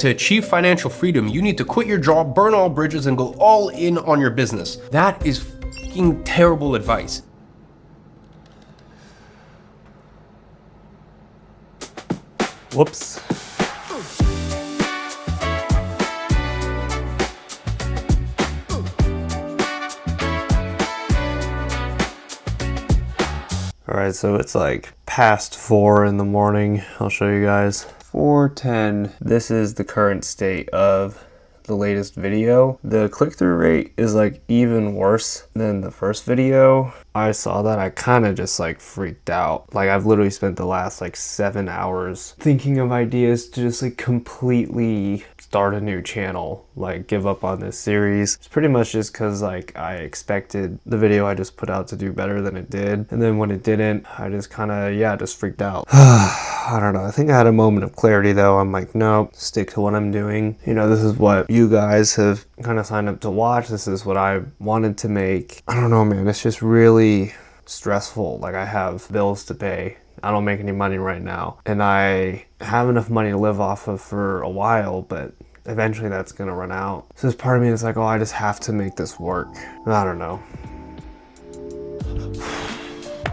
To achieve financial freedom, you need to quit your job, burn all bridges, and go all in on your business. That is fucking terrible advice. Whoops. Alright, so it's like past 4 in the morning. I'll show you guys. 4:10. This is the current state of the latest video. The click-through rate is like even worse than the first video. I saw that, I kind of just like freaked out. Like I've literally spent the last like 7 hours thinking of ideas to just like completely start a new channel, like give up on this series. It's pretty much just because like I expected the video I just put out to do better than it did, and then when it didn't, I just kind of just freaked out. I don't know, I think I had a moment of clarity though. I'm like, no, stick to what I'm doing. You know, this is what you guys have kind of signed up to watch. This is what I wanted to make. I don't know, man, it's just really stressful. Like I have bills to pay. I don't make any money right now, and I have enough money to live off of for a while, but eventually that's gonna run out. So this part of me is like, oh, I just have to make this work. I don't know.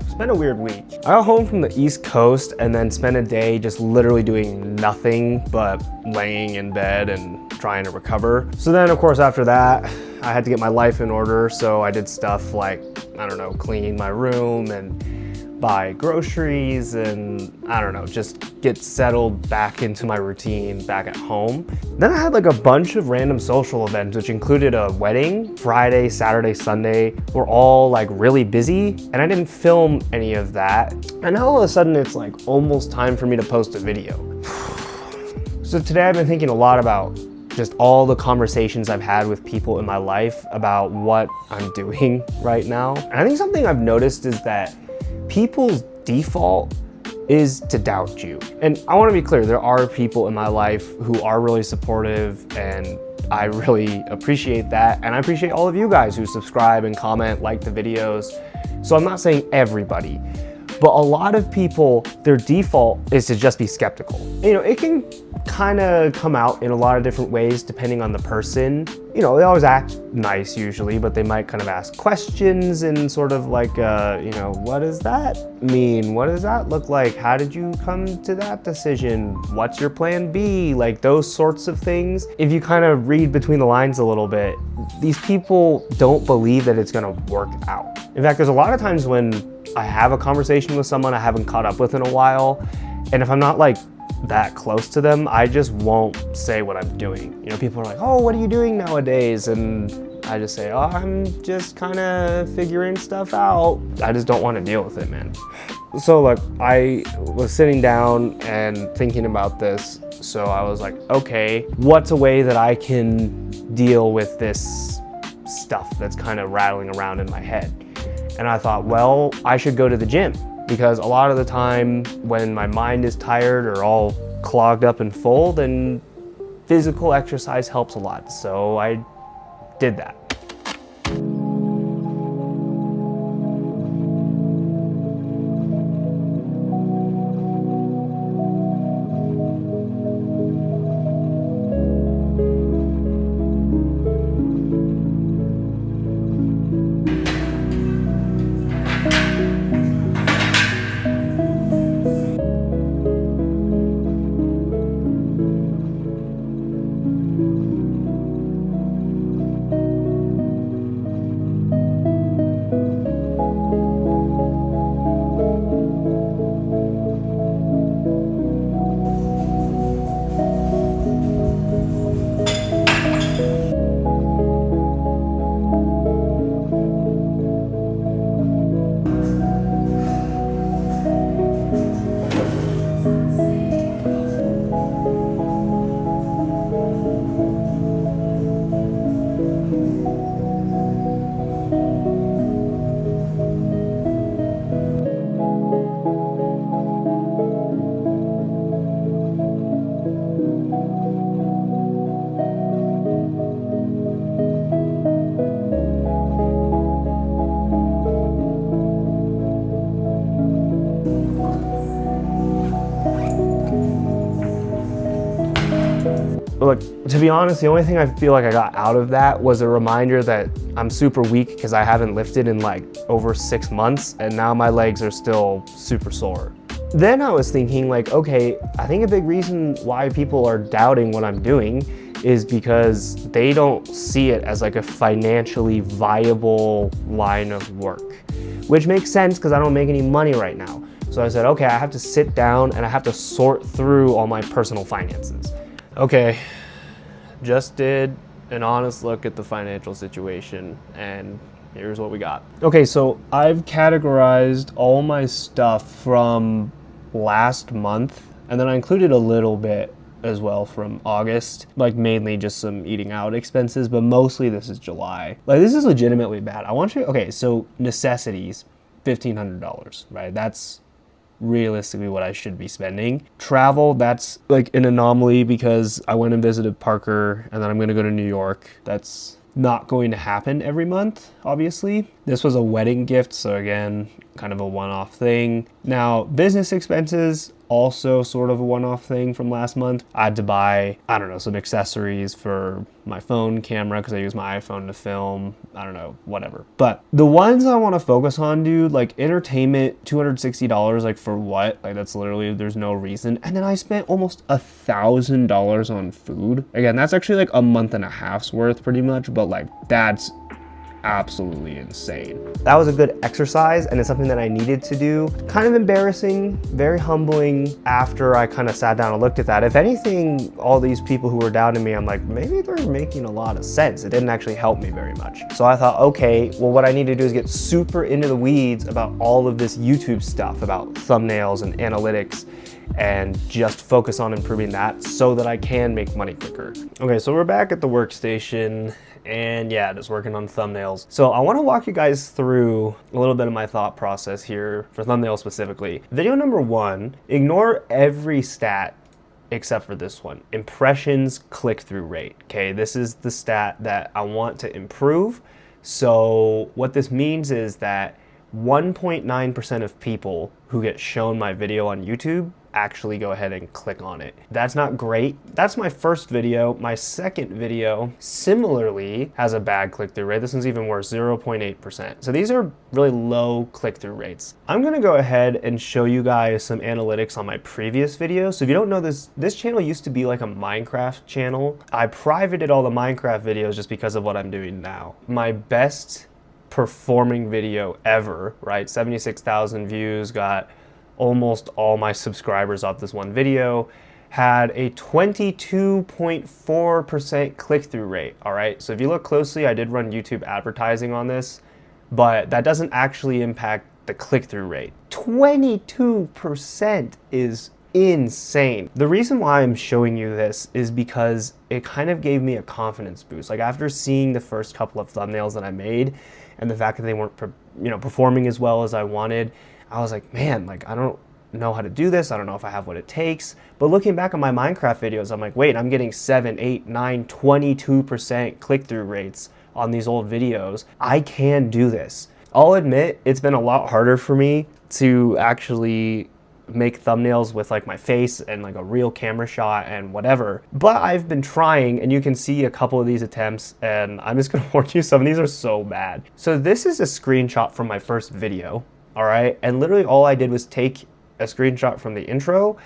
It's been a weird week. I got home from the East Coast and then spent a day just literally doing nothing but laying in bed and trying to recover. So then of course after that, I had to get my life in order. So I did stuff like, I don't know, clean my room and buy groceries and I don't know, just get settled back into my routine back at home. Then I had like a bunch of random social events, which included a wedding. Friday, Saturday, Sunday were all like really busy, and I didn't film any of that. And now all of a sudden it's like almost time for me to post a video. So today I've been thinking a lot about just all the conversations I've had with people in my life about what I'm doing right now. And I think something I've noticed is that people's default is to doubt you. And I want to be clear, there are people in my life who are really supportive, and I really appreciate that. And I appreciate all of you guys who subscribe and comment, like the videos. So I'm not saying everybody, but a lot of people, their default is to just be skeptical. You know, it can kind of come out in a lot of different ways depending on the person. You know, they always act nice usually, but they might kind of ask questions and sort of like, you know, what does that mean? What does that look like? How did you come to that decision? What's your plan B? Like those sorts of things. If you kind of read between the lines a little bit, these people don't believe that it's gonna work out. In fact, there's a lot of times when I have a conversation with someone I haven't caught up with in a while, and if I'm not like that close to them, I just won't say what I'm doing. You know, people are like, oh, what are you doing nowadays? And I just say, oh, I'm just kind of figuring stuff out. I just don't want to deal with it, man. So look, I was sitting down and thinking about this. So I was like, okay, what's a way that I can deal with this stuff that's kind of rattling around in my head? And I thought, well, I should go to the gym, because a lot of the time when my mind is tired or all clogged up and full, then physical exercise helps a lot. So I did that. look, to be honest, the only thing I feel like I got out of that was a reminder that I'm super weak because I haven't lifted in like over 6 months, and now my legs are still super sore. Then I was thinking like, okay, I think a big reason why people are doubting what I'm doing is because they don't see it as like a financially viable line of work, which makes sense because I don't make any money right now. So I said, okay, I have to sit down and I have to sort through all my personal finances. Okay, just did an honest look at the financial situation, and here's what we got. Okay, so I've categorized all my stuff from last month, and then I included a little bit as well from August, like mainly just some eating out expenses, but mostly this is July. Like, this is legitimately bad. I want you, okay, so necessities, $1,500, right? That's realistically what I should be spending. Travel, that's like an anomaly because I went and visited Parker and then I'm gonna go to New York. That's not going to happen every month, obviously. This was a wedding gift, so again, kind of a one-off thing. Now, business expenses, also sort of a one-off thing from last month. I had to buy, I don't know, some accessories for my phone camera because I use my iPhone to film, I don't know, whatever. But the ones I want to focus on, dude, like entertainment, $260, like for what? Like that's literally, there's no reason. And then I spent almost $1,000 on food. Again, that's actually like a month and a half's worth pretty much, but like that's absolutely insane. That was a good exercise and it's something that I needed to do. Kind of embarrassing, very humbling after I kind of sat down and looked at that. If anything, all these people who were doubting me, I'm like, maybe they're making a lot of sense. It didn't actually help me very much. So I thought, okay, well, what I need to do is get super into the weeds about all of this YouTube stuff, about thumbnails and analytics, and just focus on improving that so that I can make money quicker. Okay, so we're back at the workstation and yeah, just working on thumbnails. So I want to walk you guys through a little bit of my thought process here for thumbnails specifically. Video number 1, ignore every stat except for this one, impressions click-through rate. Okay, this is the stat that I want to improve. So what this means is that 1.9% of people who get shown my video on YouTube actually go ahead and click on it. That's not great. That's my first video. My second video similarly has a bad click-through rate. This one's even worse, 0.8%. So these are really low click-through rates. I'm gonna go ahead and show you guys some analytics on my previous videos. So if you don't know this channel used to be like a Minecraft channel. I privated all the Minecraft videos just because of what I'm doing now. My best performing video ever, right? 76,000 views, got almost all my subscribers off this one video, had a 22.4% click-through rate, all right? So if you look closely, I did run YouTube advertising on this, but that doesn't actually impact the click-through rate. 22% is insane. The reason why I'm showing you this is because it kind of gave me a confidence boost. Like after seeing the first couple of thumbnails that I made and the fact that they weren't performing as well as I wanted, I was like, man, like I don't know how to do this. I don't know if I have what it takes. But looking back on my Minecraft videos, I'm like, wait, I'm getting 7, 8, 9, 22% click-through rates on these old videos. I can do this. I'll admit it's been a lot harder for me to actually make thumbnails with like my face and like a real camera shot and whatever, but I've been trying, and you can see a couple of these attempts, and I'm just gonna warn you, some of these are so bad. So this is a screenshot from my first video, all right? And literally all I did was take a screenshot from the intro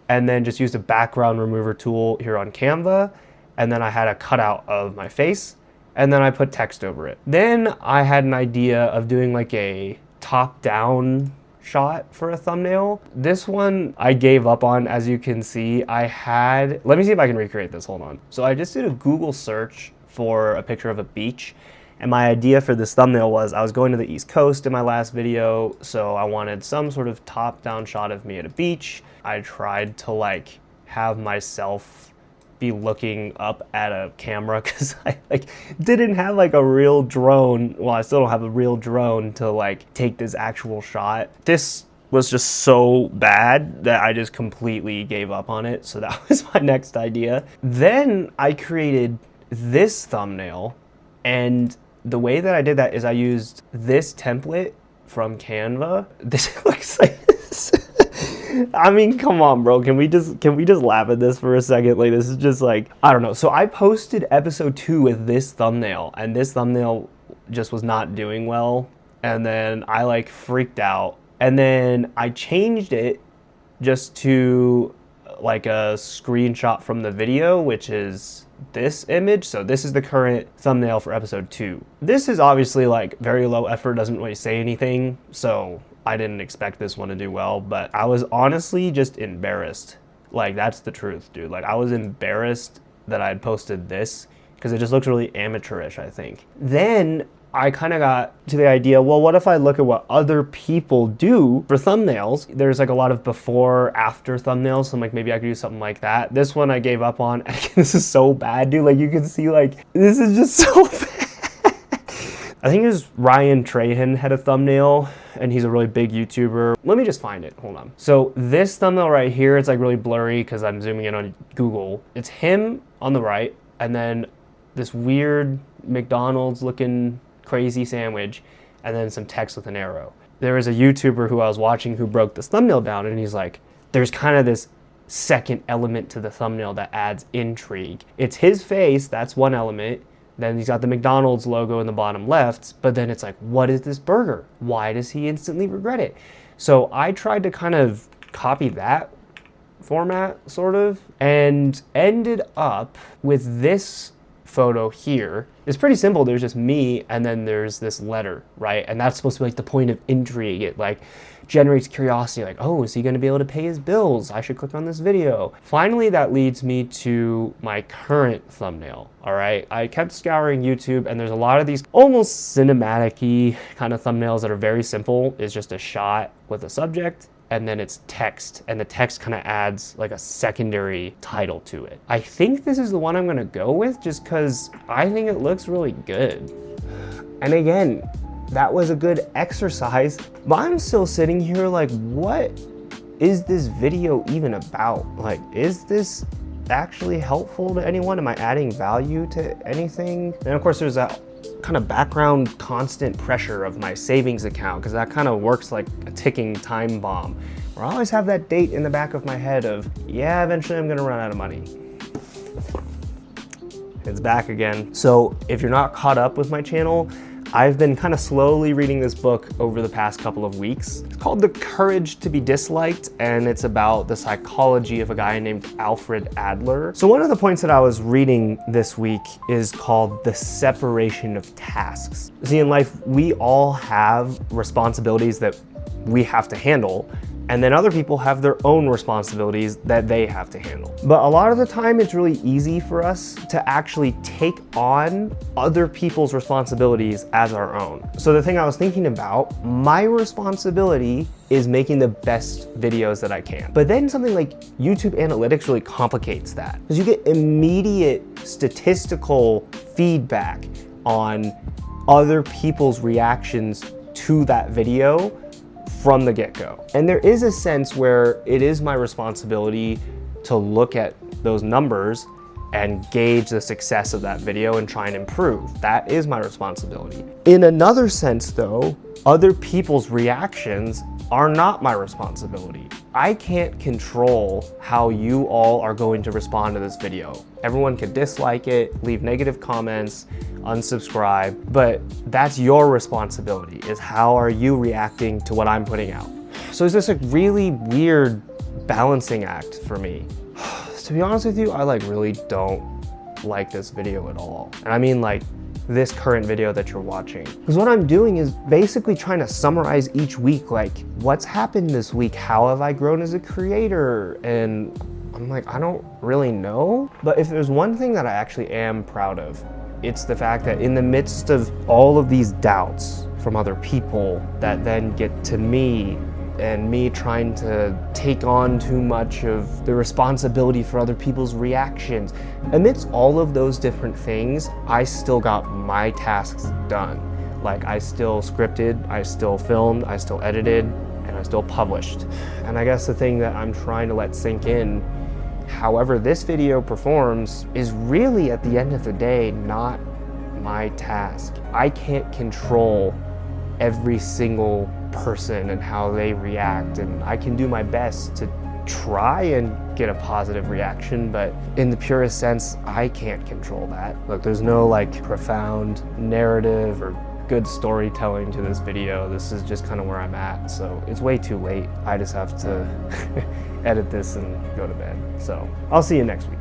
and then just used a background remover tool here on Canva, and then I had a cutout of my face, and then I put text over it. Then I had an idea of doing like a top-down shot for a thumbnail. This one I gave up on, as you can see. Let me see if I can recreate this, hold on. So I just did a Google search for a picture of a beach, and my idea for this thumbnail was I was going to the East Coast in my last video, so I wanted some sort of top-down shot of me at a beach. I tried to like have myself be looking up at a camera because I like didn't have like a real drone. Well, I still don't have a real drone to like take this actual shot. This was just so bad that I just completely gave up on it. So that was my next idea. Then I created this thumbnail, and the way that I did that is I used this template from Canva. This looks like this. I mean, come on, bro. Can we just laugh at this for a second? Like, this is just like, I don't know. So I posted episode 2 with this thumbnail, and this thumbnail just was not doing well. And then I like freaked out. And then I changed it just to like a screenshot from the video, which is this image. So this is the current thumbnail for episode 2. This is obviously like very low effort, doesn't really say anything. So I didn't expect this one to do well, but I was honestly just embarrassed. Like, that's the truth, dude. Like, I was embarrassed that I had posted this because it just looks really amateurish, I think. Then I kind of got to the idea, well, what if I look at what other people do for thumbnails? There's like a lot of before, after thumbnails, so I'm like, maybe I could do something like that. This one I gave up on. This is so bad, dude. Like, you can see, like, this is just so bad. I think it was Ryan Trahan had a thumbnail, and he's a really big YouTuber. Let me just find it, hold on. So this thumbnail right here, it's like really blurry because I'm zooming in on Google. It's him on the right, and then this weird McDonald's looking crazy sandwich, and then some text with an arrow. There was a YouTuber who I was watching who broke this thumbnail down, and he's like, there's kind of this second element to the thumbnail that adds intrigue. It's his face, that's one element. Then he's got the McDonald's logo in the bottom left, but then it's like, what is this burger? Why does he instantly regret it? So I tried to kind of copy that format, sort of, and ended up with this photo here. It's pretty simple. There's just me, and then there's this letter, right? And that's supposed to be like the point of intrigue. It like generates curiosity, like, oh, is he going to be able to pay his bills? I should click on this video. Finally, that leads me to my current thumbnail. All right, I kept scouring YouTube, and there's a lot of these almost cinematic-y kind of thumbnails that are very simple. It's just a shot with a subject, and then it's text, and the text kind of adds like a secondary title to it. I think this is the one I'm gonna go with just because I think it looks really good. And again, that was a good exercise, but I'm still sitting here like, what is this video even about? Like, is this actually helpful to anyone? Am I adding value to anything? And of course, there's that kind of background constant pressure of my savings account, because that kind of works like a ticking time bomb, where I always have that date in the back of my head of, yeah, eventually I'm gonna run out of money. It's back again. So if you're not caught up with my channel, I've been kind of slowly reading this book over the past couple of weeks. It's called The Courage to be Disliked, and it's about the psychology of a guy named Alfred Adler. So one of the points that I was reading this week is called the separation of tasks. See, in life, we all have responsibilities that we have to handle, and then other people have their own responsibilities that they have to handle. But a lot of the time, it's really easy for us to actually take on other people's responsibilities as our own. So the thing I was thinking about, my responsibility is making the best videos that I can. But then something like YouTube analytics really complicates that, because you get immediate statistical feedback on other people's reactions to that video from the get-go. And there is a sense where it is my responsibility to look at those numbers and gauge the success of that video and try and improve. That is my responsibility. In another sense though, other people's reactions are not my responsibility. I can't control how you all are going to respond to this video. Everyone could dislike it, leave negative comments, unsubscribe, but that's your responsibility, is how are you reacting to what I'm putting out. So it's this like really weird balancing act for me. To be honest with you, I like really don't like this video at all. And I mean like this current video that you're watching. Because what I'm doing is basically trying to summarize each week, like what's happened this week, how have I grown as a creator? And I'm like, I don't really know. But if there's one thing that I actually am proud of, it's the fact that in the midst of all of these doubts from other people that then get to me, and me trying to take on too much of the responsibility for other people's reactions, amidst all of those different things, I still got my tasks done. Like, I still scripted, I still filmed, I still edited, and I still published. And I guess the thing that I'm trying to let sink in, however this video performs, is really at the end of the day not my task. I can't control every single person and how they react, and I can do my best to try and get a positive reaction, but in the purest sense, I can't control that. Look, there's no like profound narrative or good storytelling to this video. This is just kind of where I'm at, so it's way too late. I just have to edit this and go to bed. So I'll see you next week.